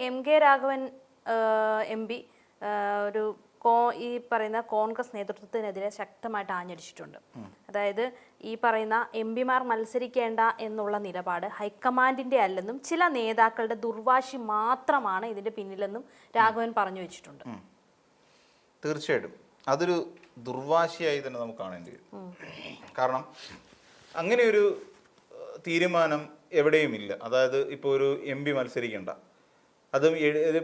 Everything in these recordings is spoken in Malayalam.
MK രാഘവൻ MP ഒരു ഈ പറയുന്ന കോൺഗ്രസ് നേതൃത്വത്തിനെതിരെ ശക്തമായിട്ട് ആഞ്ഞടിച്ചിട്ടുണ്ട്. അതായത് ഈ പറയുന്ന MP-മാർ മത്സരിക്കേണ്ട എന്നുള്ള നിലപാട് ഹൈക്കമാൻഡിന്റെ അല്ലെന്നും ചില നേതാക്കളുടെ ദുർവാശി മാത്രമാണ് ഇതിന്റെ പിന്നിലെന്നും രാഘവൻ പറഞ്ഞു വെച്ചിട്ടുണ്ട്. തീർച്ചയായിട്ടും അതൊരു ദുർവാശിയായി തന്നെ നമുക്ക് കാണേണ്ടി വരും. കാരണം അങ്ങനെയൊരു തീരുമാനം എവിടെയുമില്ല. അതായത് ഇപ്പോൾ ഒരു MP മത്സരിക്കേണ്ട, അതും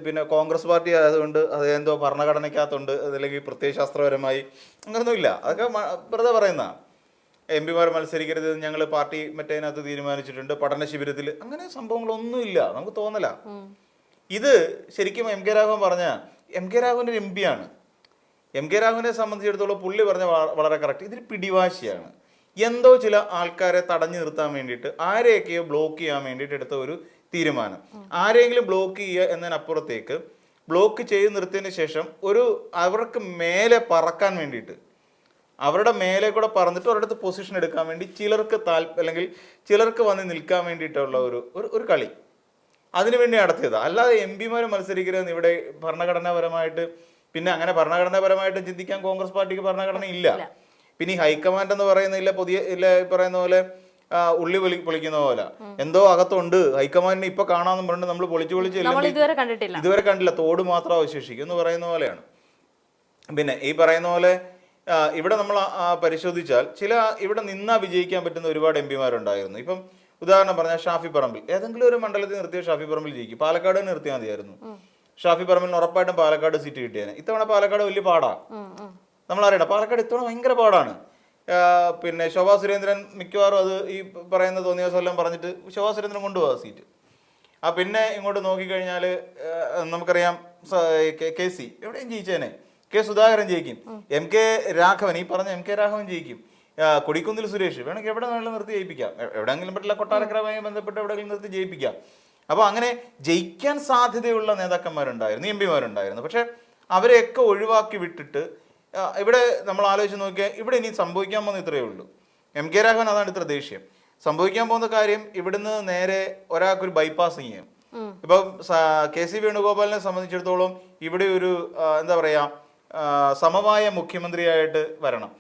പിന്നെ കോൺഗ്രസ് പാർട്ടി ആയതുകൊണ്ട് അത് എന്തോ ഭരണഘടനയ്ക്കകത്തുണ്ട്, അതല്ലെങ്കിൽ പ്രത്യയശാസ്ത്രപരമായി അങ്ങനൊന്നുമില്ല. അതൊക്കെ വെറുതെ പറയുന്ന MP-മാർ മത്സരിക്കരുത്, ഞങ്ങൾ പാർട്ടി മറ്റേതിനകത്ത് തീരുമാനിച്ചിട്ടുണ്ട്, പഠന ശിബിരത്തിൽ, അങ്ങനെ സംഭവങ്ങളൊന്നുമില്ല. നമുക്ക് തോന്നല. ഇത് ശരിക്കും MK രാഘവൻ പറഞ്ഞ MK രാഘവൻ്റെ ഒരു MP ആണ്. MK രാഘവനെ സംബന്ധിച്ചിടത്തോളം പുള്ളി പറഞ്ഞ വളരെ കറക്റ്റ്. ഇതിൽ പിടിവാശിയാണ്. എന്തോ ചില ആൾക്കാരെ തടഞ്ഞു നിർത്താൻ വേണ്ടിയിട്ട് ആരെയൊക്കെയോ ബ്ലോക്ക് ചെയ്യാൻ വേണ്ടിയിട്ട് എടുത്ത ഒരു തീരുമാനം. ആരെങ്കിലും ബ്ലോക്ക് ചെയ്യുക എന്നതിനപ്പുറത്തേക്ക് ബ്ലോക്ക് ചെയ്ത് നിർത്തിയതിന് ശേഷം അവർക്ക് മേലെ പറക്കാൻ വേണ്ടിയിട്ട്, അവരുടെ മേലെ കൂടെ പറന്നിട്ട് ഒരിടത്ത് പൊസിഷൻ എടുക്കാൻ വേണ്ടി ചിലർക്ക് അല്ലെങ്കിൽ ചിലർക്ക് വന്ന് നിൽക്കാൻ വേണ്ടിയിട്ടുള്ള ഒരു കളി അതിനുവേണ്ടി നടത്തിയതാണ്. അല്ലാതെ MP-മാർ മത്സരിക്കരുതെന്ന് ഇവിടെ ഭരണഘടനാപരമായിട്ട്, പിന്നെ അങ്ങനെ ഭരണഘടനാപരമായിട്ട് ചിന്തിക്കാൻ കോൺഗ്രസ് പാർട്ടിക്ക് ഭരണഘടന ഇല്ല. പിന്നെ ഈ ഹൈക്കമാൻഡ് എന്ന് പറയുന്നില്ല, പറയുന്ന പോലെ ഉള്ളി പൊളിക്കുന്ന പോലെ എന്തോ അകത്തുണ്ട്, ഹൈക്കമാൻഡിനെ ഇപ്പൊ കാണാന്ന് പറഞ്ഞിട്ട് നമ്മൾ പൊളിച്ച് ഇതുവരെ കണ്ടില്ല, തോട് മാത്രം അവശേഷിക്കും എന്ന് പറയുന്ന പോലെയാണ്. പിന്നെ ഈ പറയുന്ന പോലെ ഇവിടെ നമ്മൾ പരിശോധിച്ചാൽ ഇവിടെ നിന്നാ വിജയിക്കാൻ പറ്റുന്ന ഒരുപാട് MP-മാരുണ്ടായിരുന്നു. ഇപ്പം ഉദാഹരണം പറഞ്ഞാൽ ഷാഫി പറമ്പിൽ, ഏതെങ്കിലും ഒരു മണ്ഡലത്തിൽ നിർത്തിയ ഷാഫി പറമ്പിൽ ജയിക്കും. പാലക്കാട് നിർത്തിയാൽ മതിയായിരുന്നു. ഷാഫി പറമ്പിലിന് ഉറപ്പായിട്ടും പാലക്കാട് സീറ്റ് കിട്ടിയേനെ. ഇത്തവണ പാലക്കാട് വലിയ പാടാണ്. നമ്മളറിയണം, പാലക്കാട് ഇത്തവണ ഭയങ്കര പാടാണ്. പിന്നെ ശോഭാ സുരേന്ദ്രൻ മിക്കവാറും അത് ഈ പറയുന്ന തോന്നിയ ദിവസം എല്ലാം പറഞ്ഞിട്ട് ശോഭാ സുരേന്ദ്രൻ കൊണ്ടുപോകാം സീറ്റ്. പിന്നെ ഇങ്ങോട്ട് നോക്കിക്കഴിഞ്ഞാൽ നമുക്കറിയാം KC എവിടെയും ജയിച്ചേനെ. സുധാകരൻ ജയിക്കും. MK രാഘവൻ, ഈ പറഞ്ഞ MK രാഘവൻ ജയിക്കും. കൊടിക്കുന്നിൽ സുരേഷ് വേണമെങ്കിൽ എവിടെ വേണമെങ്കിലും നിർത്തി ജയിപ്പിക്കാം. എവിടെയെങ്കിലും പറ്റില്ല, കൊട്ടാരക്കരയുമായി ബന്ധപ്പെട്ട് എവിടെയെങ്കിലും നിർത്തി ജയിപ്പിക്കാം. അപ്പോൾ അങ്ങനെ ജയിക്കാൻ സാധ്യതയുള്ള നേതാക്കന്മാരുണ്ടായിരുന്നു, MP-മാരുണ്ടായിരുന്നു. പക്ഷെ അവരെയൊക്കെ ഒഴിവാക്കി വിട്ടിട്ട് ഇവിടെ നമ്മൾ ആലോചിച്ച് നോക്കിയാൽ ഇവിടെ ഇനി സംഭവിക്കാൻ പോകുന്ന ഇത്രയേ ഉള്ളൂ. MK രാഘവൻ അതാണ് ഇത്ര ദേഷ്യം. സംഭവിക്കാൻ പോകുന്ന കാര്യം ഇവിടുന്ന് നേരെ ഒരാൾക്കൊരു ബൈപ്പാസിങ് ചെയ്യും. ഇപ്പം KC വേണുഗോപാലിനെ സംബന്ധിച്ചിടത്തോളം ഇവിടെ എന്താ പറയുക, സമവായ മുഖ്യമന്ത്രിയായിട്ട് വരണം.